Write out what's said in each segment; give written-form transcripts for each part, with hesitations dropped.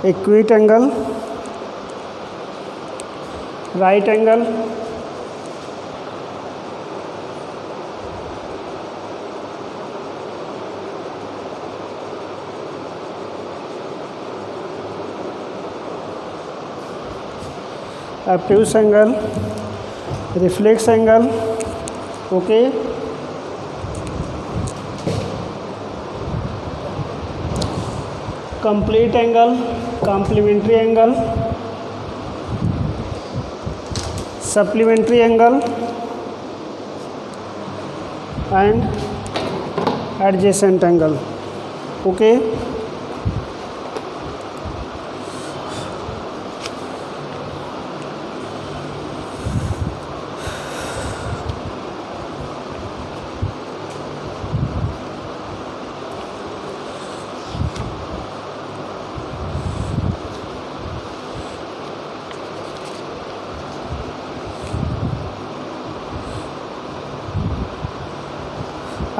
Acute angle, right angle, obtuse angle, reflex angle, okay. Complete angle, complementary angle, supplementary angle and adjacent angle, okay.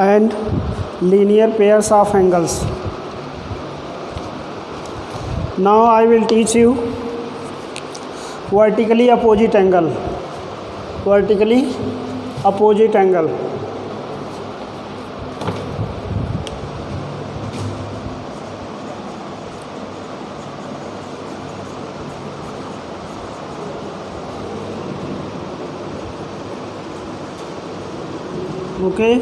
And linear pairs of angles. Now I will teach you vertically opposite angle. Vertically opposite angle. Okay.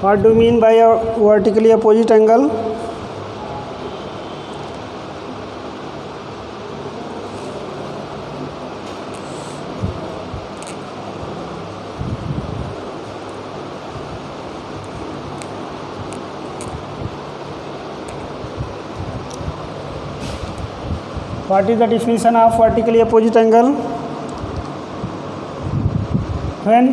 What do you mean by a vertically opposite angle? What is the definition of vertically opposite angle? When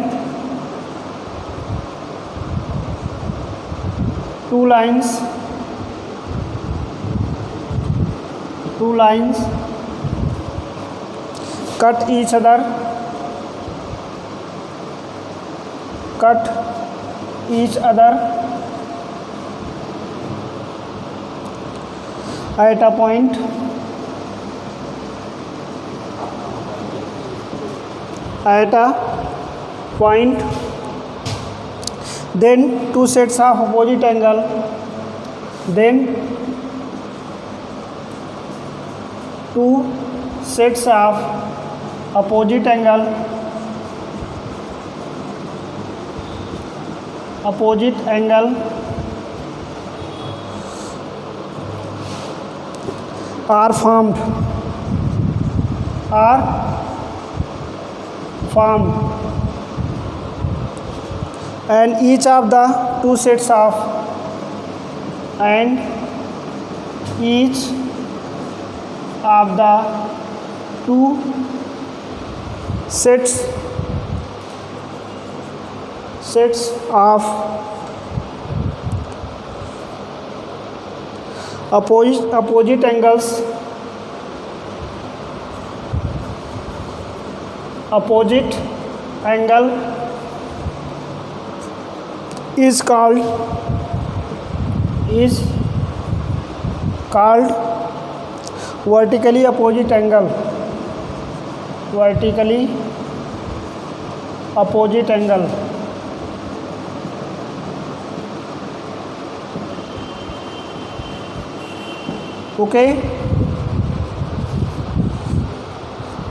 two lines cut each other at a point then two sets of opposite angle are formed and each of the two sets of opposite angle is called vertically opposite angle. Okay.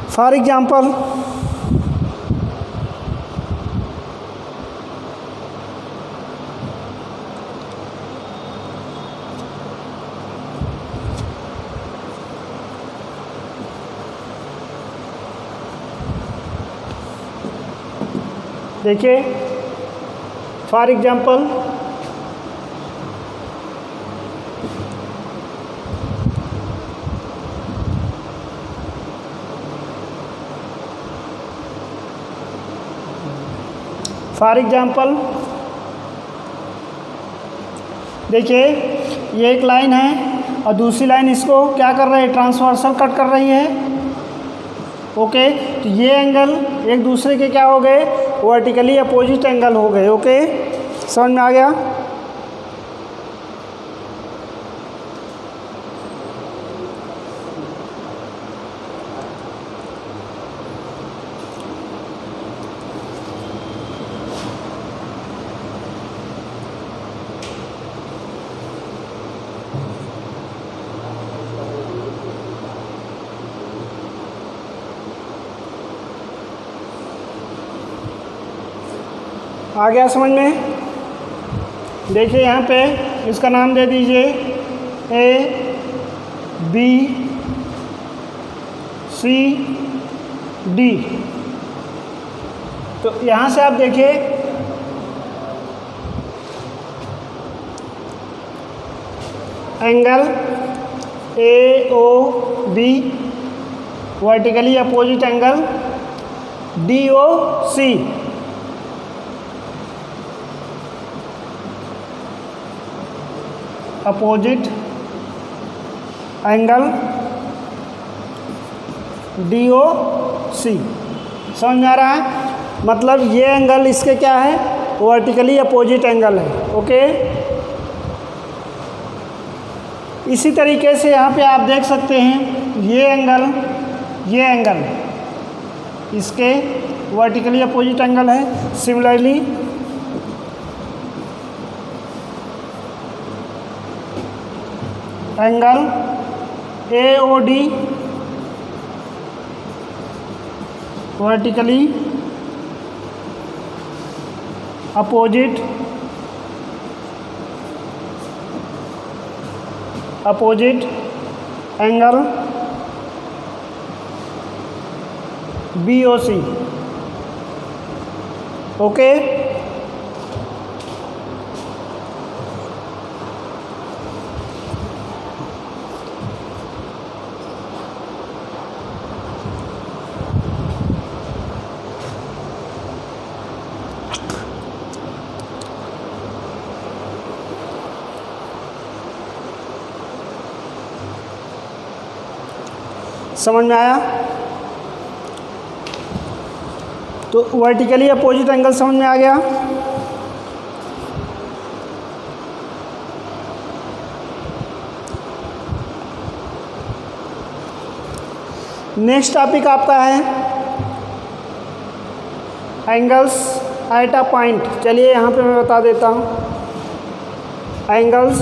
For example, देखिए, for example for example देखिए ये एक line है और दूसरी line इसको क्या कर रही है, ट्रांसवर्सल कट कर रही है। ओके, तो ये एंगल एक दूसरे के क्या हो गए, वर्टिकली अपोजिट एंगल हो गए। ओके, समझ में आ गया। आ गया समझ में। देखिए यहाँ पे इसका नाम दे दीजिए ए बी सी डी। तो यहाँ से आप देखिए angle A O B vertically opposite angle D O C, opposite angle D O C. समझ में आ रहा है, मतलब ये एंगल इसके क्या है, वर्टिकली अपोजिट एंगल है। ओके, इसी तरीके से यहाँ पे आप देख सकते हैं ये एंगल इसके वर्टिकली अपोजिट एंगल है। Similarly angle A O D vertically opposite angle B O C. Okay, समझ में आया। तो वर्टिकली अपोजिट एंगल समझ में आ गया। नेक्स्ट टॉपिक आपका है एंगल्स एट अ पॉइंट। चलिए यहाँ पे मैं बता देता हूँ angles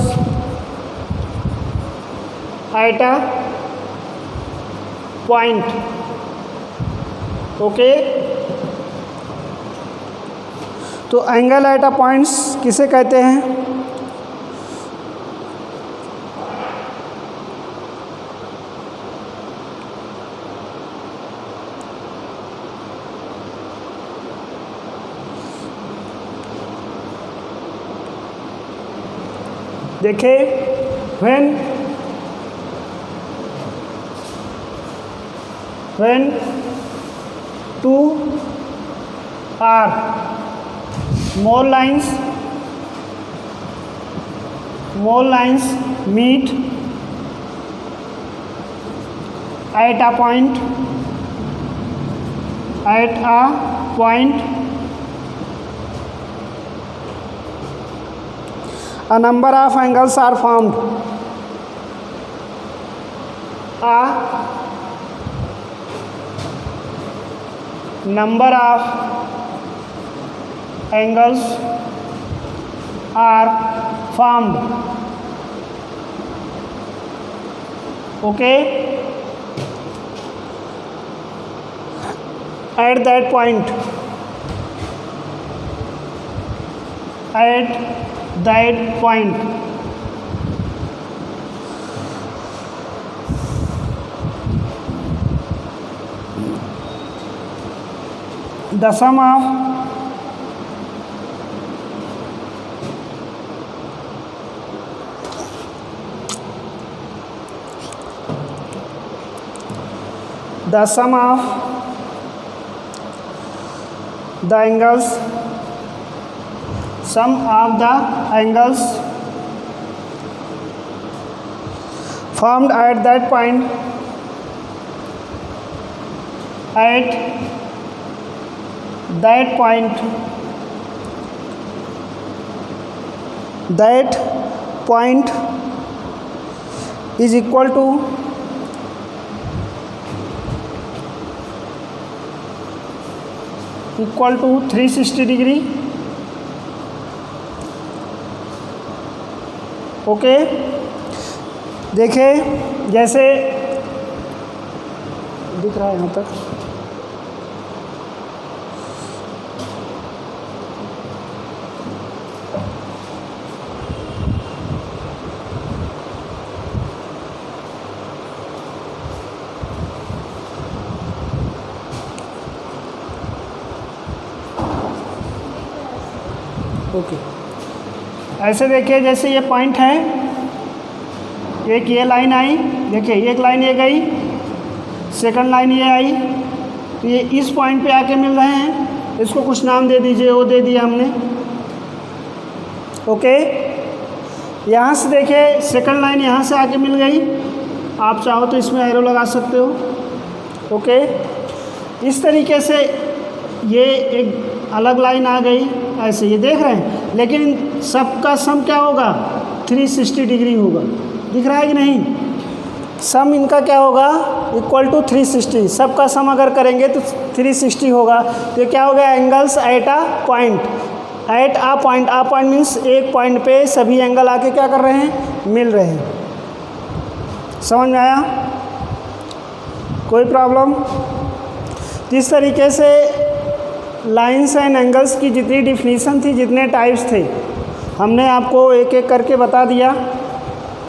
at a point. Okay, तो एंगल एट अ पॉइंट्स किसे कहते हैं? देखिए when two are more lines meet at a point a number of angles are formed. A number of angles are formed. Okay, at that point, the sum of the angles sum of the angles formed at that point is equal to 360 degree. Okay, देखिए जैसे दिख रहा है यहाँ तक, okay ऐसे देखिए जैसे ये पॉइंट है, एक ये लाइन आई, देखिए एक लाइन ये गई, सेकंड लाइन ये आई, तो ये इस पॉइंट पे आके मिल रहे हैं। इसको कुछ नाम दे दीजिए, वो दे दिया हमने। ओके, यहाँ से देखिए सेकंड लाइन यहाँ से आके मिल गई, आप चाहो तो इसमें एरो लगा सकते हो। ओके, इस तरीके से ये एक अलग लाइन आ गई, ऐसे ये देख रहे हैं, लेकिन सबका सम क्या होगा, 360 डिग्री होगा। दिख रहा है कि नहीं, सम इनका क्या होगा, इक्वल टू 360। सबका सम अगर करेंगे तो 360 होगा। तो क्या हो गया, angles at a point, at a point, a point means एक पॉइंट पे सभी एंगल आके क्या कर रहे हैं, मिल रहे हैं। समझ में आया, कोई प्रॉब्लम? इस तरीके से लाइंस एंड एंगल्स की जितनी डिफिनीशन थी, जितने टाइप्स थे, हमने आपको एक एक करके बता दिया।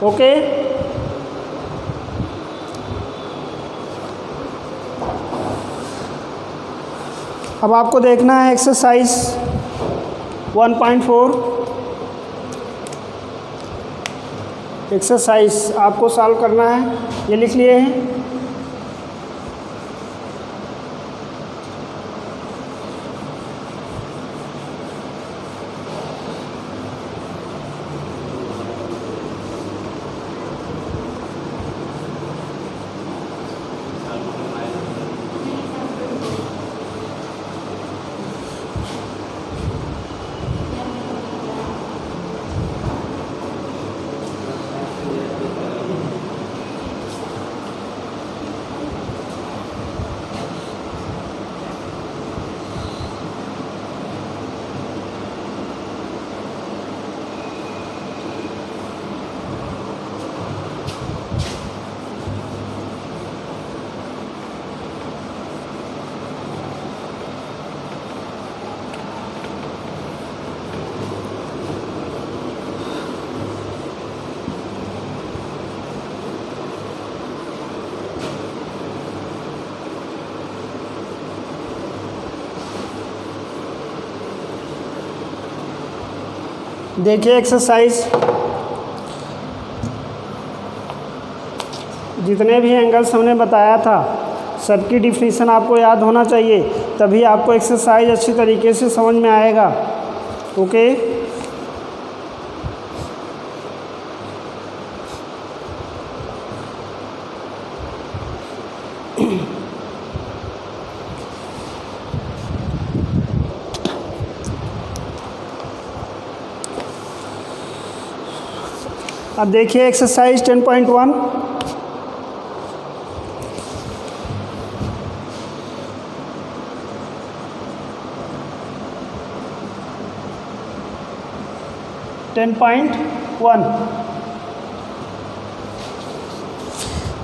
ओके, अब आपको देखना है एक्सरसाइज 1.4। एक्सरसाइज आपको सॉल्व करना है, ये लिख लिए हैं। देखिए एक्सरसाइज, जितने भी एंगल्स हमने बताया था सबकी डिफिनीशन आपको याद होना चाहिए, तभी आपको एक्सरसाइज अच्छी तरीके से समझ में आएगा। ओके, अब देखिए एक्सरसाइज 10.1।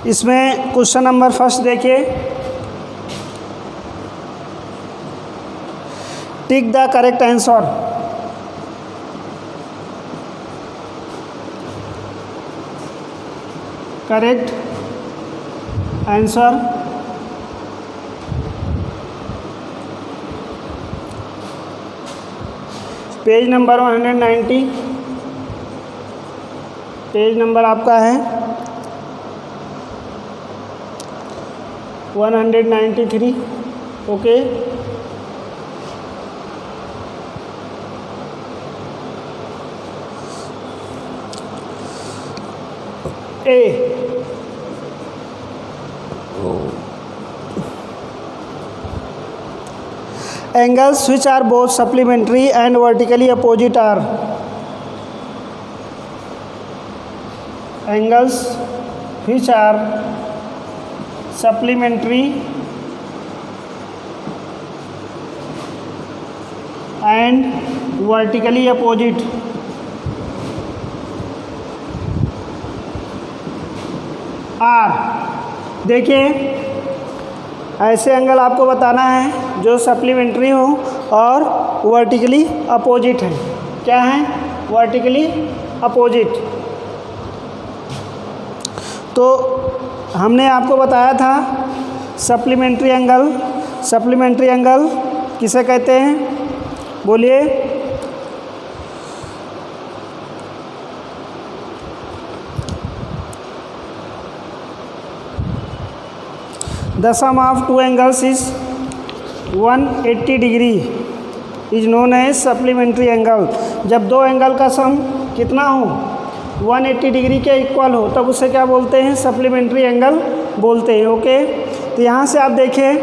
इसमें क्वेश्चन नंबर फर्स्ट देखिए, tick the correct answer. Correct answer page number 190, page number आपका है 193। Okay, A. Angles which are both supplementary and vertically opposite are, angles which are supplementary and vertically opposite are. देखिए ऐसे angle आपको बताना है जो supplementary हो और वर्टिकली अपोजिट है। क्या है? Vertically opposite. तो हमने आपको बताया था सप्लीमेंट्री एंगल, सप्लीमेंट्री एंगल किसे कहते हैं? बोलिए। The sum of two angles is 180 degree is known as supplementary angle. जब दो एंगल का सम कितना हो? 180 डिग्री के इक्वल हो तब उसे क्या बोलते हैं? सप्लीमेंट्री एंगल बोलते हैं। ओके, तो यहाँ से आप देखें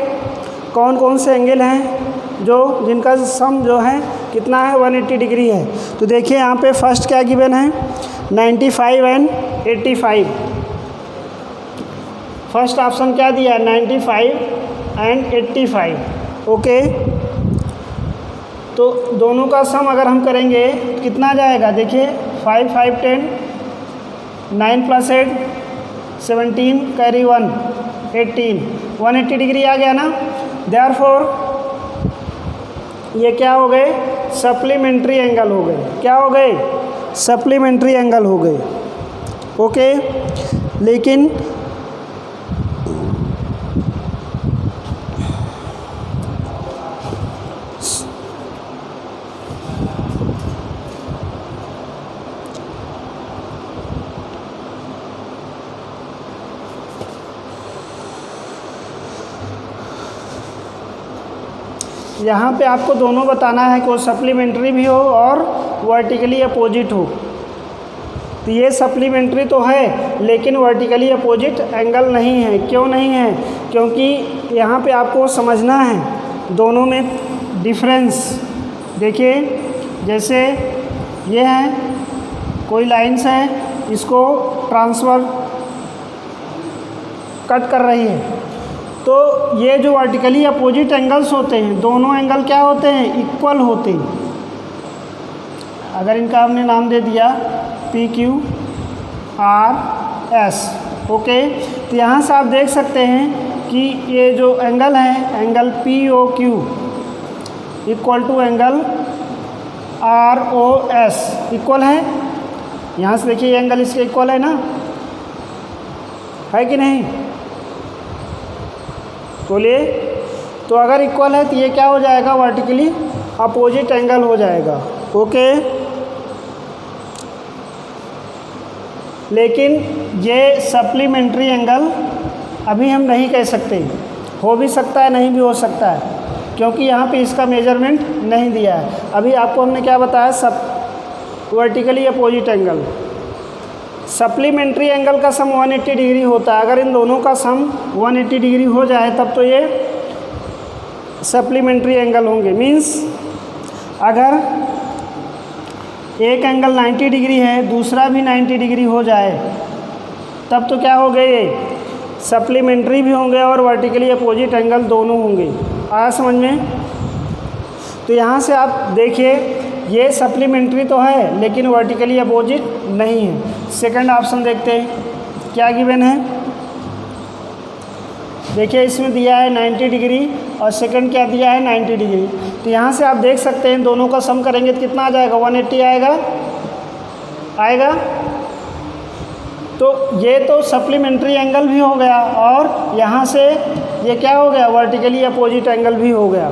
कौन कौन से एंगल हैं जो जिनका सम जो है कितना है? 180 डिग्री है। तो देखिए यहाँ पे फर्स्ट क्या गिवन है? 95 एंड 85। फर्स्ट ऑप्शन क्या दिया है? 95 एंड 85। ओके, तो दोनों का सम अगर हम करेंगे तो कितना जाएगा? देखिए 5 5 10, 9 + 8 17, कैरी 1 18, 180 डिग्री आ गया ना। देयरफॉर ये क्या हो गए? सप्लीमेंट्री एंगल हो गए। क्या हो गए? सप्लीमेंट्री एंगल हो गए। ओके, लेकिन यहाँ पे आपको दोनों बताना है कि वो सप्लीमेंट्री भी हो और वर्टिकली अपोजिट हो। तो ये सप्लीमेंट्री तो है लेकिन वर्टिकली अपोजिट एंगल नहीं है। क्यों नहीं है? क्योंकि यहाँ पे आपको समझना है दोनों में डिफरेंस। देखिए जैसे ये है, कोई लाइन्स है, इसको ट्रांसफर कट कर रही है, तो ये जो वर्टिकली अपोजिट एंगल्स होते हैं दोनों एंगल क्या होते हैं? इक्वल होते हैं। अगर इनका हमने नाम दे दिया PQ RS। ओके, तो यहाँ से आप देख सकते हैं कि ये जो एंगल है angle POQ equal to angle ROS equal है। यहाँ से देखिए ये एंगल इसके इक्वल है ना, है कि नहीं? बोलिए। तो अगर इक्वल है तो ये क्या हो जाएगा? वर्टिकली अपोजिट एंगल हो जाएगा। ओके, लेकिन ये सप्लीमेंट्री एंगल अभी हम नहीं कह सकते। हो भी सकता है, नहीं भी हो सकता है, क्योंकि यहाँ पे इसका मेजरमेंट नहीं दिया है। अभी आपको हमने क्या बताया? Vertically opposite angle. Supplementary angle का सम 180 डिग्री होता है। अगर इन दोनों का सम 180 डिग्री हो जाए तब तो ये सप्लीमेंट्री एंगल होंगे। मीन्स अगर एक एंगल 90 डिग्री है दूसरा भी 90 डिग्री हो जाए तब तो क्या हो गए? सप्लीमेंट्री भी होंगे और वर्टिकली अपोजिट एंगल दोनों होंगे। आया समझ में? तो यहाँ से आप देखिए ये सप्लीमेंट्री तो है लेकिन वर्टिकली अपोजिट नहीं है। सेकंड ऑप्शन देखते हैं क्या गिवन है। देखिए इसमें दिया है 90 डिग्री और सेकंड क्या दिया है? 90 डिग्री। तो यहाँ से आप देख सकते हैं दोनों का सम करेंगे तो कितना आ जाएगा? 180 आएगा। तो ये तो सप्लीमेंट्री एंगल भी हो गया और यहाँ से ये क्या हो गया? वर्टिकली अपोजिट एंगल भी हो गया।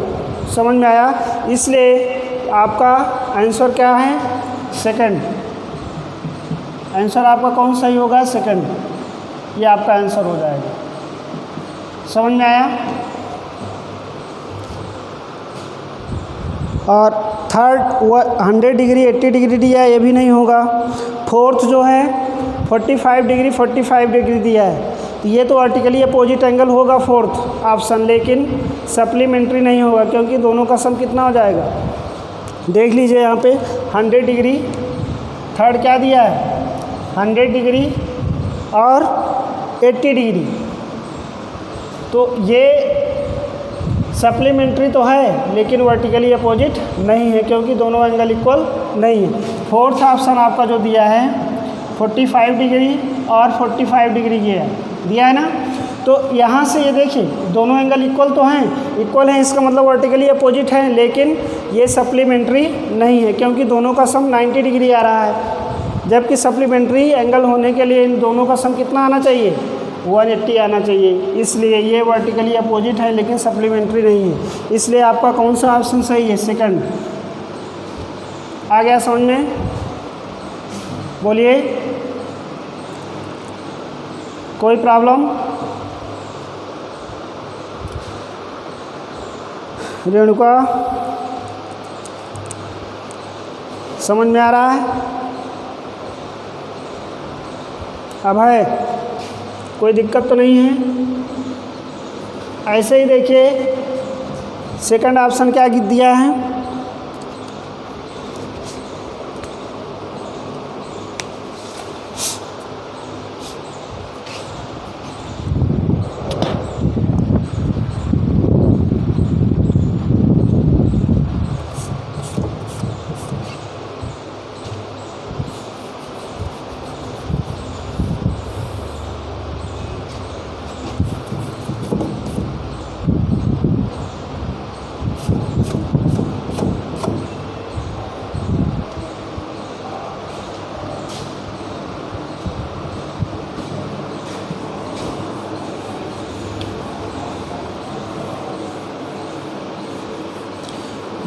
समझ में आया? इसलिए आपका आंसर क्या है? सेकंड। आंसर आपका कौन सही होगा? सेकंड। ये आपका आंसर हो जाएगा। समझ में आया? और थर्ड 100 डिग्री 80 डिग्री दिया है, ये भी नहीं होगा। फोर्थ जो है 45 डिग्री 45 डिग्री दिया है, तो ये तो वर्टिकली अपोजिट एंगल होगा फोर्थ ऑप्शन, लेकिन सप्लीमेंट्री नहीं होगा क्योंकि दोनों का सम कितना हो जाएगा। देख लीजिए यहाँ पे 100 डिग्री, थर्ड क्या दिया है 100 डिग्री और 80 डिग्री, तो ये सप्लीमेंट्री तो है लेकिन वर्टिकली अपोजिट नहीं है क्योंकि दोनों एंगल इक्वल नहीं है। फोर्थ ऑप्शन आपका जो दिया है 45 डिग्री और 45 डिग्री ये दिया है ना, तो यहाँ से ये देखिए दोनों एंगल इक्वल तो हैं, इक्वल हैं इसका मतलब वर्टिकली अपोजिट है, लेकिन ये सप्लीमेंट्री नहीं है क्योंकि दोनों का सम 90 डिग्री आ रहा है, जबकि सप्लीमेंट्री एंगल होने के लिए इन दोनों का सम कितना आना चाहिए 180 आना चाहिए, इसलिए ये वर्टिकली अपोजिट है लेकिन सप्लीमेंट्री नहीं है। इसलिए आपका कौन सा ऑप्शन सही है, सेकंड। आ गया समझ में, बोलिए कोई प्रॉब्लम। रेणुका समझ में आ रहा है, अब है कोई दिक्कत तो नहीं है। ऐसे ही देखिए सेकंड ऑप्शन क्या दिया है,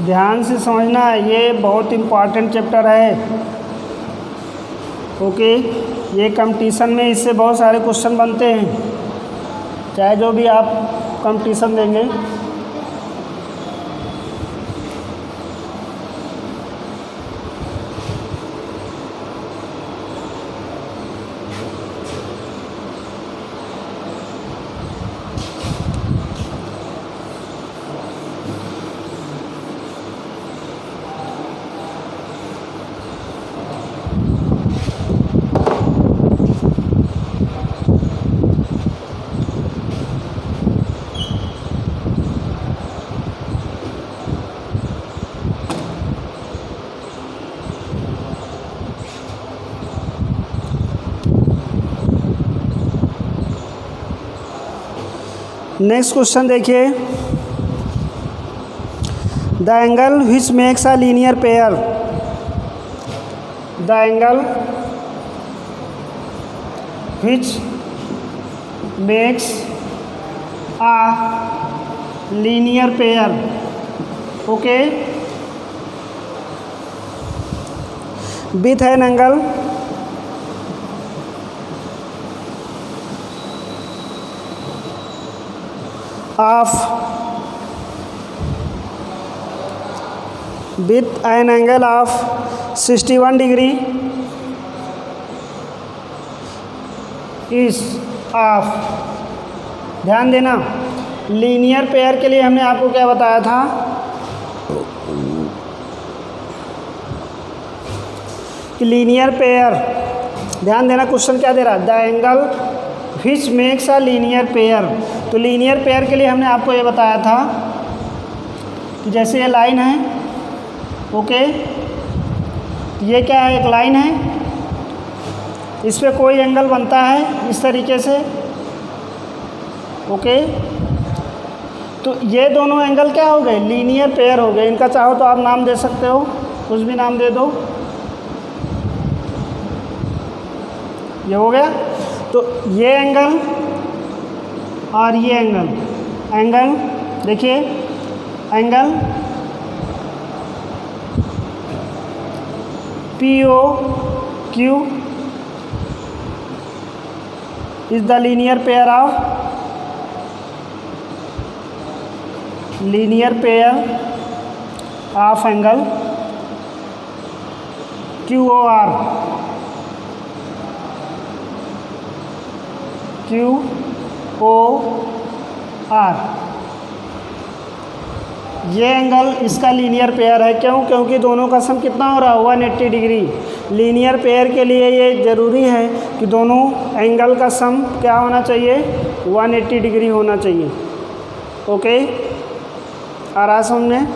ध्यान से समझना, ये बहुत इम्पॉर्टेंट चैप्टर है। ओके, ये कंपटीशन में इससे बहुत सारे क्वेश्चन बनते हैं, चाहे जो भी आप कंपटीशन देंगे। नेक्स्ट क्वेश्चन देखिए, the angle which makes a linear pair, the angle which makes a linear pair, okay, with an angle of with an angle of 61 degree is of, ध्यान देना लीनियर पेयर के लिए हमने आपको क्या बताया था, कि लीनियर पेयर, ध्यान देना क्वेश्चन क्या दे रहा है, the angle which makes a linear pair. तो लीनियर पेयर के लिए हमने आपको ये बताया था कि जैसे ये लाइन है, ओके, ये क्या है, एक लाइन है, इस पे कोई एंगल बनता है इस तरीके से, ओके, तो ये दोनों एंगल क्या हो गए, लीनियर पेयर हो गए। इनका चाहो तो आप नाम दे सकते हो, कुछ भी नाम दे दो, ये हो गया। तो ये एंगल और ये एंगल, एंगल देखिए, angle POQ is the linear pair of angle QOR, QOR, ये एंगल इसका लीनियर पेयर है। क्यों? क्योंकि दोनों का सम कितना हो रहा है 180 डिग्री। लीनियर पेयर के लिए ये ज़रूरी है कि दोनों एंगल का सम क्या होना चाहिए 180 डिग्री होना चाहिए। ओके, आ रहा समझ में?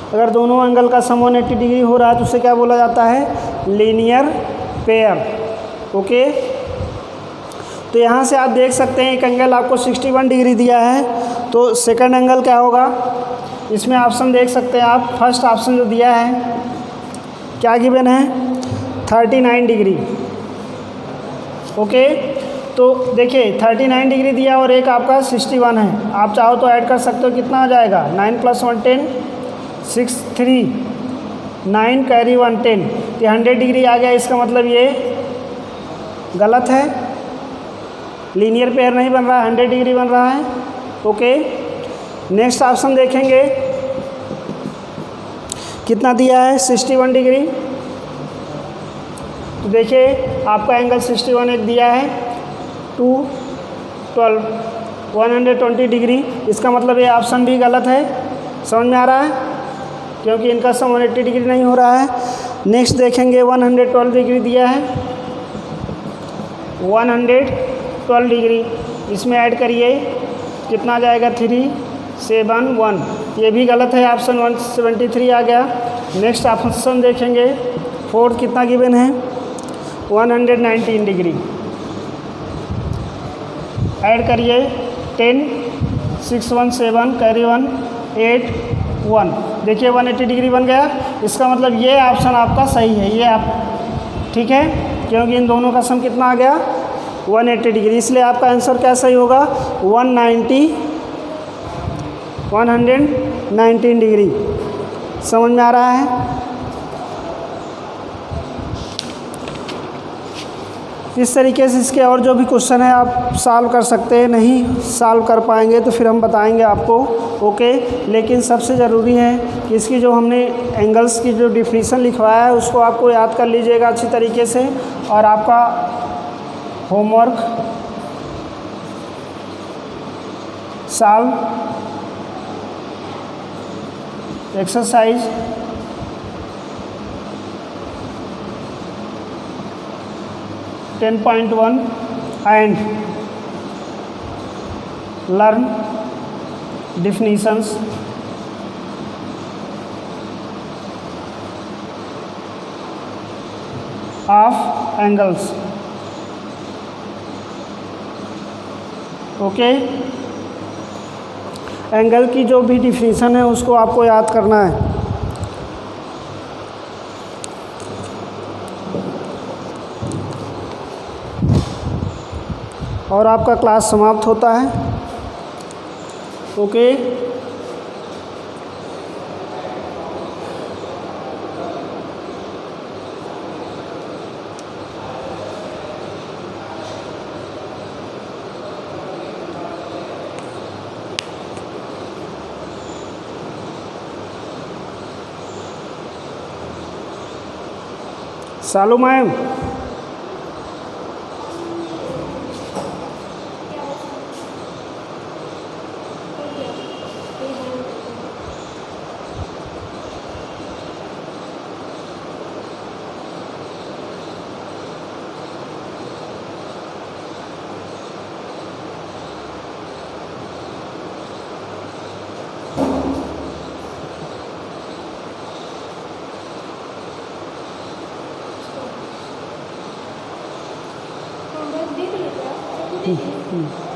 अगर दोनों एंगल का सम 180 डिग्री हो रहा है तो उसे क्या बोला जाता है लीनियर पेयर। ओके, तो यहाँ से आप देख सकते हैं एक एंगल आपको 61 डिग्री दिया है, तो सेकंड एंगल क्या होगा? इसमें ऑप्शन देख सकते हैं आप। फर्स्ट ऑप्शन जो दिया है क्या गिवन है 39 डिग्री। ओके, तो देखिए 39 डिग्री दिया और एक आपका 61 है। आप चाहो तो ऐड कर सकते हो, कितना हो जाएगा 9 + 1 10, 6 3 9 कैरी 1 10, ये 100 डिग्री आ गया। इसका मतलब ये गलत है, लीनियर पेयर नहीं बन रहा, 100 डिग्री बन रहा है। ओके, नेक्स्ट ऑप्शन देखेंगे कितना दिया है 61 डिग्री। तो देखिए आपका एंगल 61 एक दिया है 212 120 डिग्री। इसका मतलब ये ऑप्शन भी गलत है। समझ में आ रहा है? क्योंकि इनका सम 180 डिग्री नहीं हो रहा है। नेक्स्ट देखेंगे 112 डिग्री दिया है, 112 डिग्री इसमें ऐड करिए, कितना आ जाएगा 371। ये भी गलत है, ऑप्शन 173 आ गया। नेक्स्ट ऑप्शन देखेंगे फोर्थ कितना गिवन है 119 डिग्री। ऐड करिए 10 6 1 7 कैरी 1 8 1। देखिए 180 डिग्री बन गया। इसका मतलब ये ऑप्शन आपका सही है, ये आप ठीक है, क्योंकि इन दोनों का सम कितना आ गया 180 डिग्री। इसलिए आपका आंसर क्या सही होगा 119 डिग्री। समझ में आ रहा है? इस तरीके से इसके और जो भी क्वेश्चन है आप सॉल्व कर सकते हैं। नहीं सॉल्व कर पाएंगे तो फिर हम बताएंगे आपको। ओके, लेकिन सबसे ज़रूरी है कि इसकी जो हमने एंगल्स की जो डिफिनीशन लिखवाया है उसको आपको याद कर लीजिएगा अच्छी तरीके से। और आपका homework solve exercise 10.1 and learn definitions of angles. Okay, angle की जो भी डिफिनीशन है उसको आपको याद करना है। और आपका क्लास समाप्त होता है। ओके, सालू मैम देख लेते हैं।